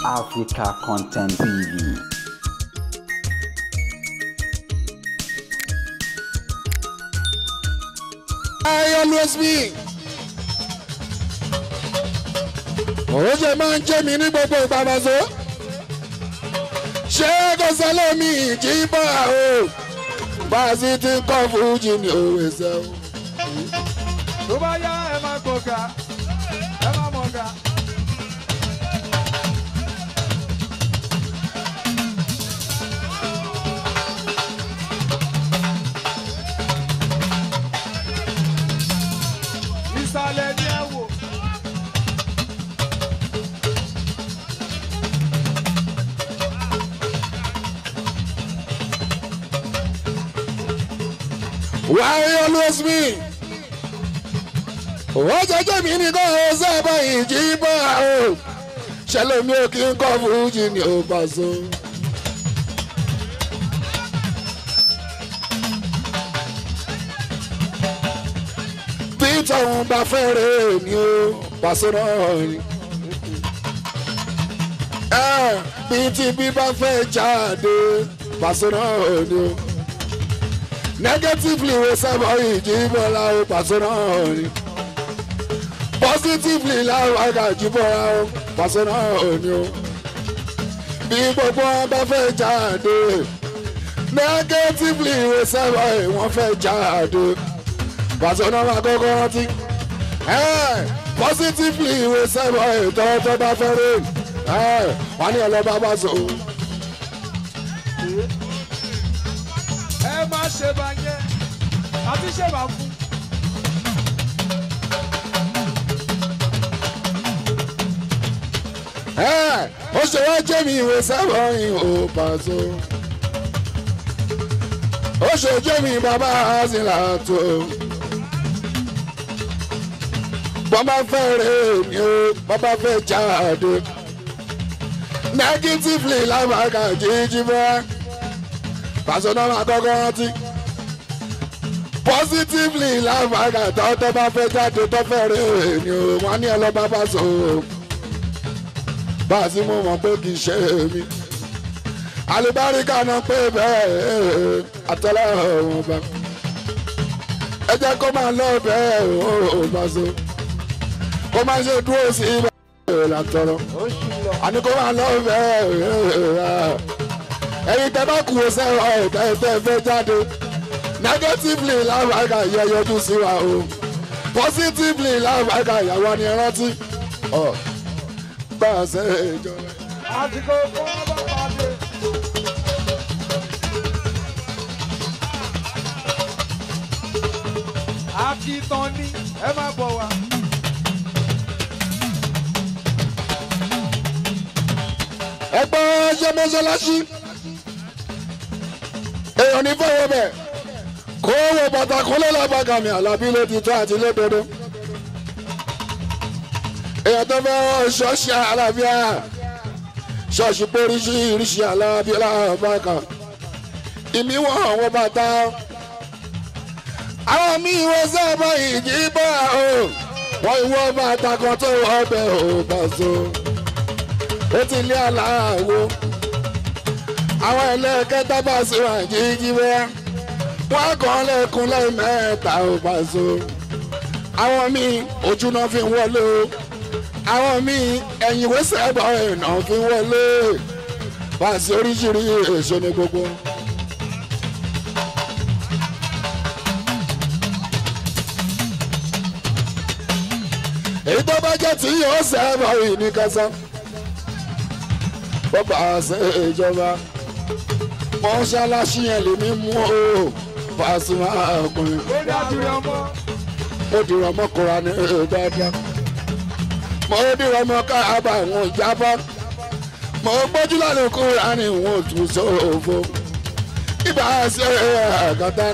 Africa Content TV. I always be. Oje máa ń jẹ́ mi ní gbogbo ìbámasó. Ṣé kò sẹ́lẹ̀ mi jí bá o? Bá a sì ti ń kọ́ fújì ní òwe ṣe o. Tó bá yá ẹ máa gbọ̀gà, ẹ máa mọ̀gà. Ìsàlẹ̀ ni ẹ wò. Why always me? Ó jẹ́jẹ́ mi ní kọ́ ọ sábà ìjì bá o. Ṣẹlẹ̀ mi ò kí ń kọ́ fújì ní òpàṣọ. Bí tọ̀hún bá fẹ́rẹ̀ ni ó pàṣẹ náà ni. Bí tí bí bá fẹ́ jáde pàṣẹ náà ni ó. Negatively we sábà ìjì bọ́lá o pàṣẹ náà ni. Positively láwọn àgàjì bọ́lá o pàṣẹ náà ni o. Bí gbogbo wọn bá fẹ́ jáde. Negatively we sábà wọ́n fẹ́ jáde. Pàṣẹ náà máa kọ́kọ́ rántí. Positively we sábà ìtọ́tọ́ bá fẹ́ rè. Wọ́n ní ọlọ́ba bá sọ. Ẹ má ṣe bá yẹn, àti ṣe bá fún. Ó ṣe wá jẹ́ mi ìwé sábà ìhò pàṣẹ. Ó ṣe jẹ́ mi bàbá àzìlà tó. Bọ́bá fẹ́ rè ni ó, bọ́bá fẹ́ jáde. Negatively lábàkà jíjí bá. Pàṣẹ náà máa kọ́kọ́ rántí. Positively lábàkà tọ́tọ́ bá fẹ́ jáde tó fẹ́ rè ni ó, wọ́n ní ọlọ́ba bá sọ. Bá a sì mú wọn pé kì í ṣe mí. Àlùbáríkà náà pé bẹ́ẹ̀ àtọ́lá ọ̀hún bá. Ẹ jẹ́ kó máa lọ bẹ́ẹ̀ ó bá so. Kó máa ṣe dúró sí ibẹ̀ látọ̀rọ̀. Àní kó máa lọ bẹ́ẹ̀. Ẹ̀yin tẹ́ bá kú sẹ́wọ̀n tẹ́ fẹ́ jáde. Negatively lábàákà yẹ yọjú sí wa o. Positively lábàákà ìyàwó ni ẹ rántí. Bá a ṣe ìjọba. Àsìkò kọ́ bá pàdé. Akitan ni ẹ máa bọ̀ wá. Ẹgbọ́n ṣe mọ́ṣáláṣí. Èèyàn ní fọwọ́ bẹ̀. Kó wo bàtà kúnlẹ̀ lábàgàmì Àlàbí ló ti tó àti lódodo. Èèyàn tó fẹ́ ṣọ́ọ̀ṣì Àlàbíà. Ṣọ́ọ̀ṣì póríṣiríṣi Àlàbí lábàgà. Ìmíwọ̀n àwọn bàtà. Àwọn míì wọ́n sábà ìjì bá o. Wọ́n ìwọ́ bàtà kan tó ọbẹ̀ ò bá so. Ó ti lé aláwo. Àwọn ẹlẹ́kẹ́ta bá sí wà jíjí bẹ́ẹ̀. Wọ́n kàn lẹ́kùn lẹ́mẹ̀ẹ́ta ò bá so. Àwọn míì ojú náà fi ń wọlé o. Àwọn míì ẹ̀yìn ìwé sẹ́bọ̀ ẹ̀nà fi ń wọlé. Bá a sí oríṣiríṣi èso ní gbogbo. Èyí tó bá jẹ́ tí yóò sẹ́bọ̀ yìí ní kẹsàn. Bọ́bá ṣe ìjọba. Mọ́ṣáláṣí yẹn lèmi mú o. Pasuma ọkùnrin. Ó dájú ọmọ. Mo dìrọ̀ mọ́ Kùránì dáadáa. Mo dìrọ̀ mọ́ Káàbà ìwọ̀n ìjábọ̀. Mo gbójú lọ́nà Kùránì ìwọ̀n tún sófo. Ibà ṣe àgàtà.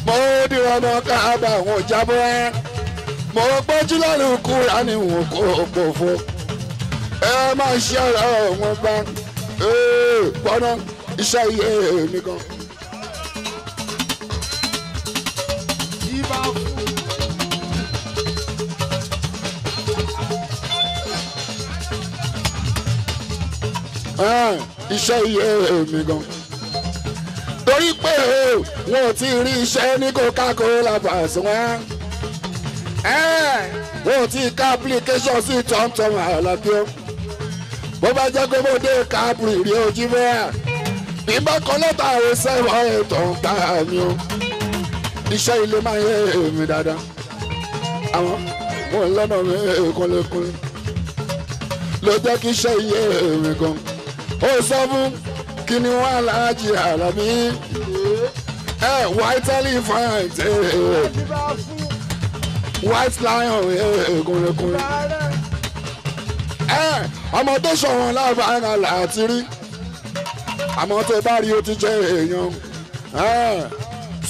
Mo dìrọ̀ mọ́ Káàbà ìwọ̀n ìjábọ̀. Mo gbójú lọ́nà Kùránì ìwọ̀n kòkòfo. Ẹ máa ṣe ọ̀rọ̀ wọn bá. Gbọ́dọ̀ iṣẹ́ iye mi kan. Ibà fún. iṣẹ́ iye mi gan torí pé wọn ò tí ì rí iṣẹ́ ní Coca-Cola Pasuma wọn ò tí ì ká application sí TomTom Àlàbí o bó bá jẹ́ pé mo dé Capri rí ojú bẹ́ẹ̀ bí bá kọ́ lẹ́tà àwọn sẹ́wọ̀n ètò ń ta mi o iṣẹ́ ilé máa ń yé mi dáadáa àwọn wọn lọ́nà mi kúnlẹ̀kúnlẹ̀ ló jẹ́ kí iṣẹ́ iye mi gan ó sọ fún kí ni wọ́n Aláàjì Àlàbí white elephant white lion kúnlẹ̀kúnlẹ̀ ọmọ tó ṣọ̀wọ́n lábàárà láti rí àmọ́ tó bá rí o ti jẹ́ èèyàn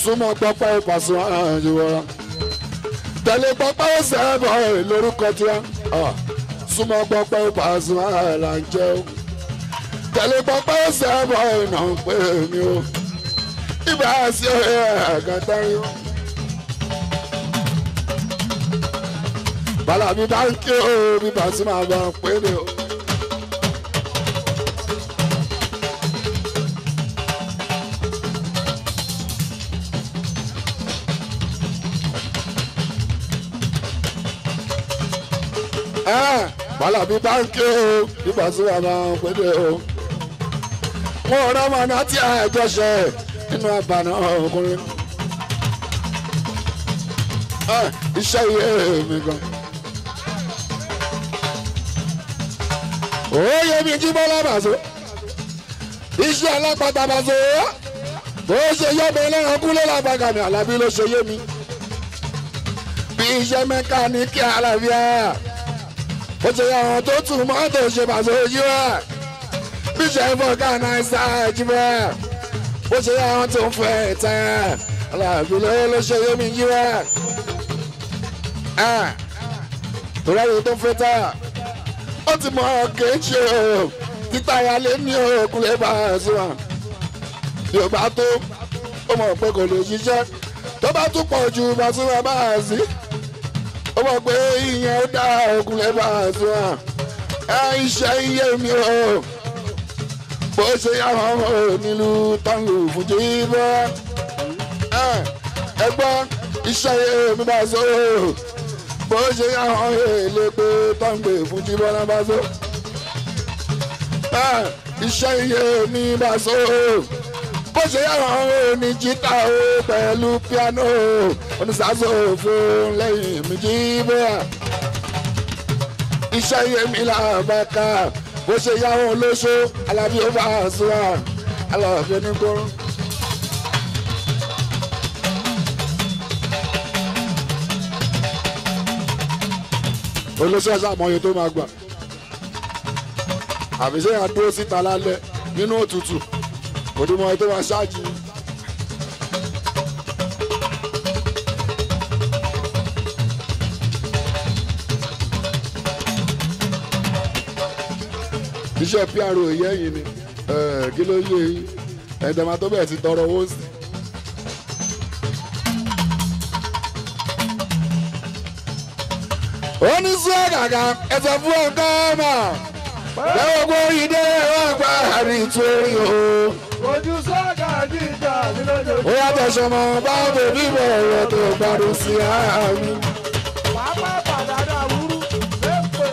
súnmọ́ Pọ́pẹ́ Pasuma àjùwọ̀ra tẹ̀lé Pọ́pẹ́ sẹ́bọ̀ lórúkọ tiwa súnmọ́ Pọ́pẹ́ Pasuma là ń jẹ́ o tẹ̀lé Pọ́pẹ́ sẹ́bọ̀ náà ń pè mí o ibà sí àgàtàrí o. Bàlàbí bá ń kí o bí Pasuma bá ń pè mí o. Bàlàbí bá ń kí o bí Pasuma bá ń pè mí o. Wọ́n rán ọmọ náà tí àjọṣe nínú àbànà ọkùnrin. Iṣẹ́ iye mi gan. Oyè mi jí bọ́lá Bàzó. Iṣẹ́ alápàtà Bàzó. Bó ṣe yọ mi lẹ́yìn kúlẹ̀ lábàgàmì Àlàbí ló ṣe yé mi. Bí iṣẹ́ mẹkáníìkì Àlàbí à. Bó ṣe yọ àwọn tó tún mọ́tò ṣe Bàzó yí wá. Bí ṣe ń fọ́ gánáísà jí bọ́. Bó ṣe yọ àwọn tó ń fẹ́ tán. Àlàbí ló ṣe yé mi yí wá. Torí àwọn tó ń fẹ́ tán. Ó ti mọ kéjì o títà yálé ní òkúlẹ̀ Pasuma yóò bá tó ó mọ̀ pé kò lè ṣiṣẹ́ tó bá tún pọ̀ ju Pasuma bá sí ó mọ̀ pé ìyẹn ó dá òkúlẹ̀ Pasuma iṣẹ́ iye mi o bó ṣe yàrá ọmọ nílùú tọ́lù fújì bọ́ ẹ gbọ́ iṣẹ́ iye mi bá so bó ṣe yàrá èlé pé tọ́ǹgbè fún tí bọ́lá bá so. Iṣẹ́ iye mi bá so. Bó ṣe yàrá ní jíta o pẹ̀lú píánò onísàsó fún lẹ́yìn mi jí bóyá. Iṣẹ́ iye mi là bá ká. Bó ṣe yàrá olóṣó Àlàbí ó bá so wá. Àlàbí onígbóró. Olóṣèlú àmọye tó máa gbà àbíṣe yà dúró síta lálẹ́ nínú òtútù òdìmọ̀ tó máa ṣáàjì. iṣẹ́ PRO yẹ́yìn ni kí ló yé yín ẹ̀dẹ̀mà tó bẹ̀ ti tọrọ owó sí. Oníṣẹ́ àgàgà ẹ̀sẹ̀ fún ọ̀gá ọmọ lẹ́wọ̀n kó ìdè wọn gba àrítorí o. Ojú sọ́gà jíjà nílòjò. Ó yàtọ̀ sọmọ bá bèbí bẹ̀rẹ̀ tó gbádùn sí àmì. Pápá pàdánù àwúrú lẹ́pẹ̀.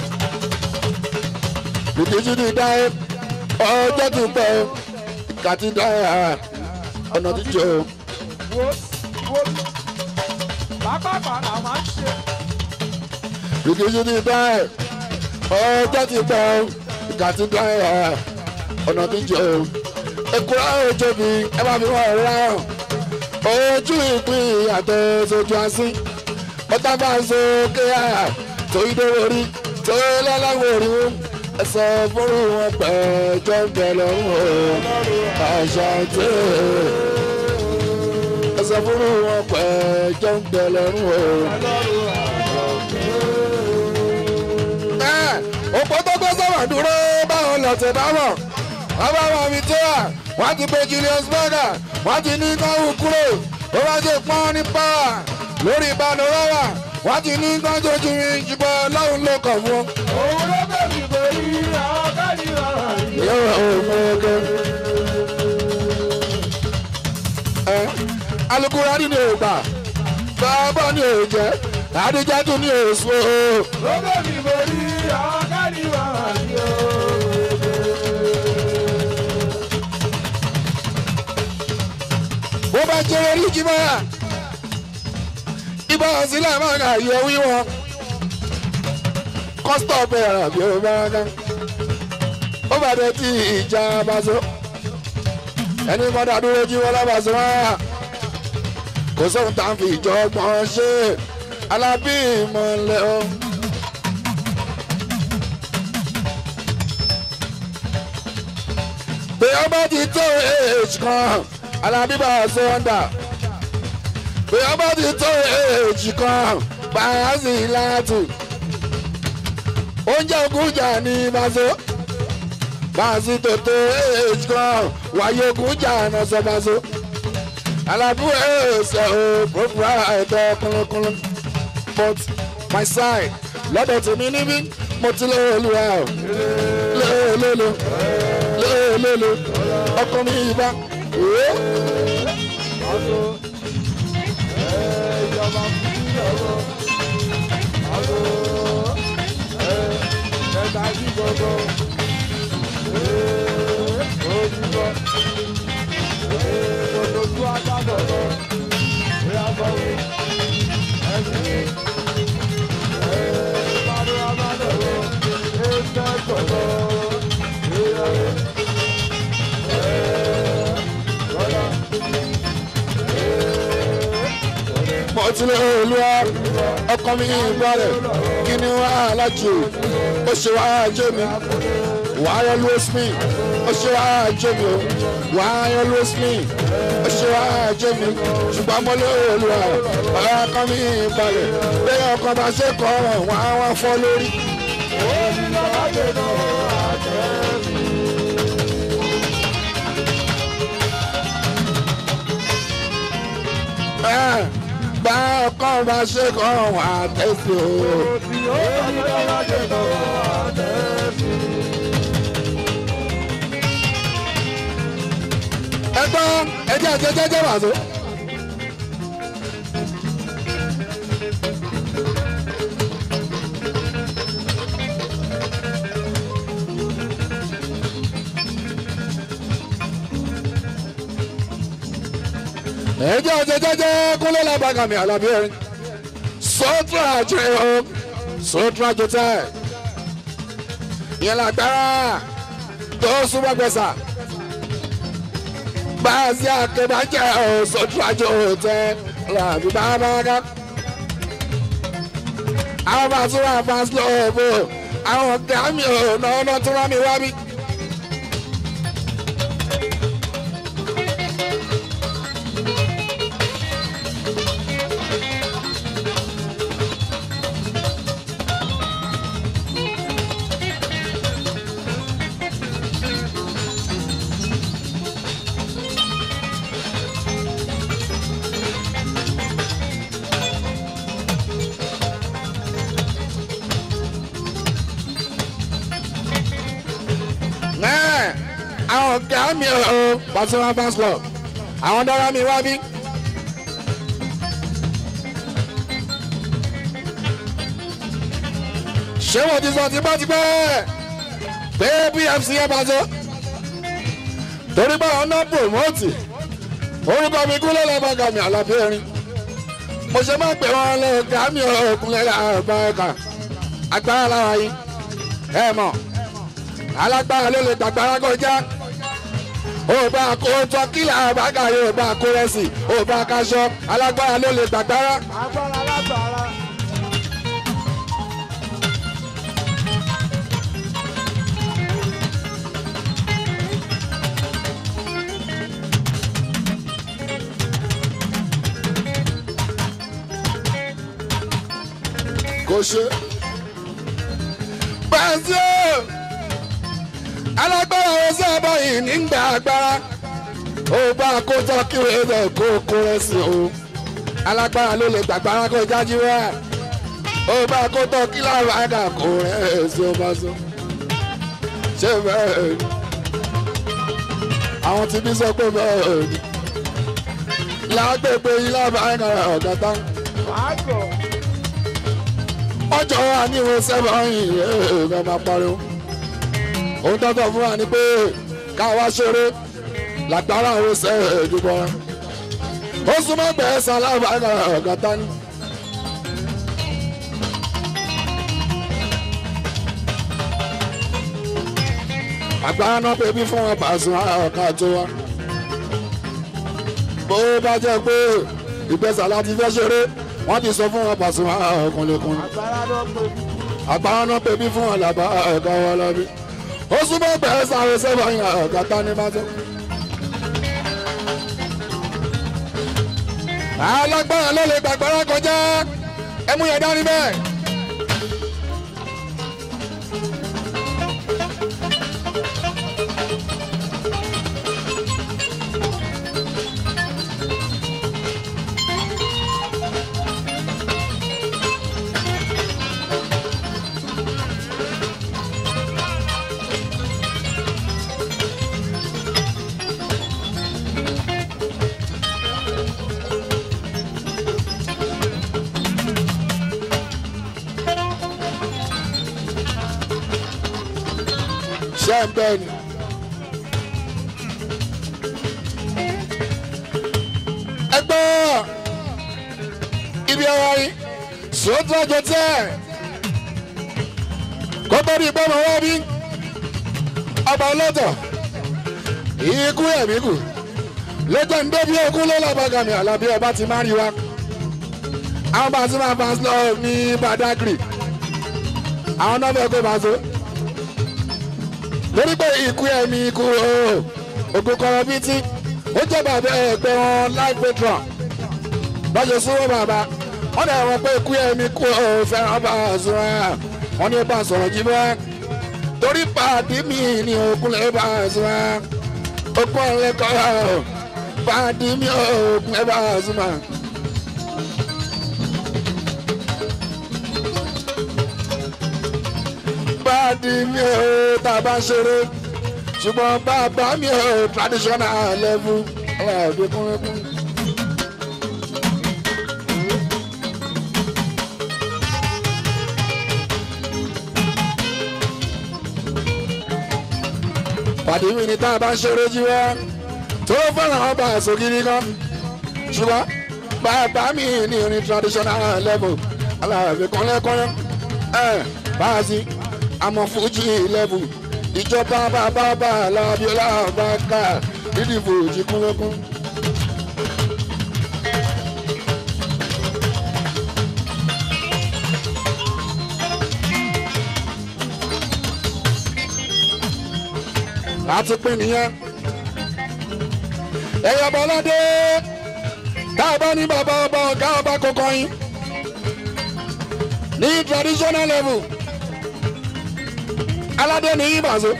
Ìdíjú ti dá ọjọ́ ti pẹ́ ìkà ti dá ọ̀nà ti jọ. Wo pápá pàdánù máa ń ṣe. Ìdíjú ti dá ọjọ́ ti pẹ́ ìkà ti dá ọ̀nà ti jọ. Èkúrá òjò bí ẹ bá fi wọ́n rà ojú ìpín ìyàtọ̀ sojú asín. Ọ̀tá bá ń so kéèyà tó ìdówó rí tó lọ́láwọ̀ rí wọn. Ẹsẹ̀ fúnrú wọn pẹ̀jọ́ ń bẹ̀ lọ́rùn o. Àṣà tí ẹsẹ̀ fúnrú wọn pẹ̀jọ́ ń bẹ̀ lọ́rùn o. Òpó tó gbé sọ̀rọ̀ dúró báwọn lọ̀tẹ̀ bá wọ̀. Wọ́n bá wọn mi tó wà. Wọ́n ti pe Julius Berger. Wọ́n ti ní káwù kúrò. Ó bá ṣe pọ́n ní pàwà lórí ìbánirọ́wà. Wọ́n ti ní kán tójú mi jùbọ́ lọ́hùn ló kàn fún. Òun ló bẹ̀rù ìbòrí àwọn káàdì ọ̀rọ̀ yìí. Alukurani ni ògbà bàbá ni òjẹ́ Adijatu ni èso. Lókè mi mo rí àwọn káàdì màmá mi o. Bó bá jẹ́ orí jí báyà ibà sílẹ̀ máa ń yẹ wíwọ́n kọ́sítọ̀ bẹ̀rẹ̀ bí ó bá ká ó bá dé tí ìjà bá so ẹni mọ́tà dúró jí wọ́n lábàá so wá kò sóhun tá à ń fi ìjọgbọ́n ṣe Alábí ìmọ̀lẹ́ o. Bí ọba ti tó èèjì kan Alábí bá a so wọ́ndà. Bí ọba ti tó èèjì kan bá a sì látù. Oúnjẹ ògùnjà ní Bàṣọ. Bàṣọ tó tó èèjì kan wáyé ògùnjà náà sọ Bàṣọ. Alábí èèṣẹ̀ o proprietor kúnlúkúnlú. But my side lọ́dọ̀ tèmi níbí mo ti lé olúwa o lé ọkọ mi ìbá. Ìjọba fún ìjọba ẹ̀ka sí gbogbo ojúbọ òtòtú ajábọ̀bọ̀ ìyàbọ̀wé ẹ̀sìn. Mọ̀túnlẹ̀ olúwa ọkọ mi ìbálẹ̀ kí ni wọ́n á lájò ó ṣe wá jẹ́ mi wàá yọ lóṣù mi ó ṣe wá jẹ́ mi o wàá yọ lóṣù mi ó ṣe wá jẹ́ mi ṣùgbọ́n mọ́lẹ̀ olúwa ọkọ mi ìbálẹ̀ bẹ́ẹ̀ ọkọ bá ṣe kọ́ wọ́n á wá fọ́ lórí. Bá ọkọ bá ṣe kọ́ wọ́n á tẹ̀sí o. Ẹgbọ́n ẹjẹ́ àjẹjẹ́jẹ́ wà tó. Ẹjẹ́ àjẹjẹ́jẹ́ kúnlẹ̀ lábàgàmì Àlàbí ẹ̀rín. Sọ́tún àjẹ o, sọ́tún àjẹ tẹ́. Ìyẹn lágbára tó súnmọ́ gbẹ̀sà. Báàsì àkẹ́bàjẹ́ o, sọ́tún àjẹ tẹ́. Àlàbí bàbá. Àwọn bá tún wà fast love o, àwọn ọ̀gá mi ò náà tún wá mi wá mi. Àwọn ọ̀gá mi ò Pasuma fans club àwọn dára mi wá bí. Ṣé wọ́n ti sọ tipẹ́tipẹ́ pé PFC yẹn bá tó torí bá wọn náà promote orúkọ mi kúlẹ̀ lọ́bàgà mi Àlàbí ẹ̀rín mo ṣe máa pè wọ́n lọ ọ̀gá mi ò kúnlẹ̀ àbá ẹ̀ka agbára lára yín ẹ̀ mọ̀ alágbára ló lè gbàgbára kọjá ó bá kó tọkílà àbágà yóò bá kó rẹsì ó bá kaṣọ alágbára ló lè gbàgbára. Agbára lágbára. Kò ṣe Bàṣọ alágbára wo sábà yìí nígbà agbára ó bá kó tọ́kì rẹ̀ kó kó rẹ̀ sí o alágbára ló lè gbàgbára kó jájú rẹ̀ ó bá kó tọ́kì láwàdà kó rẹ̀ sí o Bàṣọ. Ṣé bẹ́ẹ̀ ni àwọn tí bí sọ pé bẹ́ẹ̀ ni lágbègbè ilé àbáyé ọ̀gá tán. Àgọ̀. ọjọ́ wa ní ìwé sẹ́fọ̀n yìí ẹ̀ máa pariwo. òun tọ́tọ̀ fún wa ni pé káwa ṣeré lágbára ìwé sẹ́fọ̀n ìdúbọ̀. ó súnmọ́ gbẹ̀ẹ́ sàn lábàáyé ọ̀gá tán. agbára náà pé bí fún wọn Pasuma ọ̀ká tó wá. bó bá jẹ́ pé ìgbésà láti fẹ́ ṣeré wọ́n ti sọ fún wọn Pasuma ọ̀kùnlẹ̀kùn. agbára náà pé bí fún wọn làbá ọ̀ká wọn lọ́bí. ó súnmọ́ bẹ́ẹ̀ sáré sẹ́fọ̀n yàn ọ̀ká tá ní bá tó. alágbára ló lè gbàgbára kọjá ẹmú yẹn dání bẹ́ẹ̀. Bẹ́ẹ̀ni ẹgbẹ́ ibi ara yìí sòótọ́ jọ tẹ́ kọ́tọ́ ní ìgbọ́mọ̀ wọ́n bí ọba ọlọ́tọ̀ ikú ẹ̀mí kù lọ́jọ́ ń débi okú lọ́lọ́bàgàmì àlàbí ọba ti máa rí wa àwọn bá ti máa bá lọ ní Badagry àwọn náà fẹ́ kó bá so. Lórí pé ikú ẹ̀mí ikú ògùn kọ̀rọ̀ bíi tí ó jẹ́ bàbá ẹgbẹ́ wọn life patron bájọ súnmọ́ bàbá wọ́n dẹ̀ wọ́n pé ikú ẹ̀mí ikú fẹ́ràn bá sọ̀rọ̀ wọ́n ní bá sọ̀rọ̀ jí bẹ́ẹ̀ torí pàdé mi ní òkun lè bá sọ̀rọ̀ òkun ẹ̀lẹ́kọ̀ọ́ pàdé mi òkun lè bá sọ̀rọ̀. Báàdì mi ò tàbá ṣeré ṣùgbọ́n bàbá mi ò traditional level ọ̀dẹ́kùnrin. Bàdì mi ni tàbá ṣeré jí wá tó fẹ́ràn ọba àsògiri kan ṣùgbọ́n bàbá mi ní orin traditional level ọ̀dẹ́kùnrin báàsì àmọ́ fújì level ìjọba bàbá làbíọ́lá bàkà dídì fújì kúnlẹ́kún. láti pín nìyẹn ẹ̀yà bọ́ládé tá a bá ní bàbá ọba ọ̀gá ọba kọ̀ọ̀kan yín ní traditional level aládé ní yín bàzó.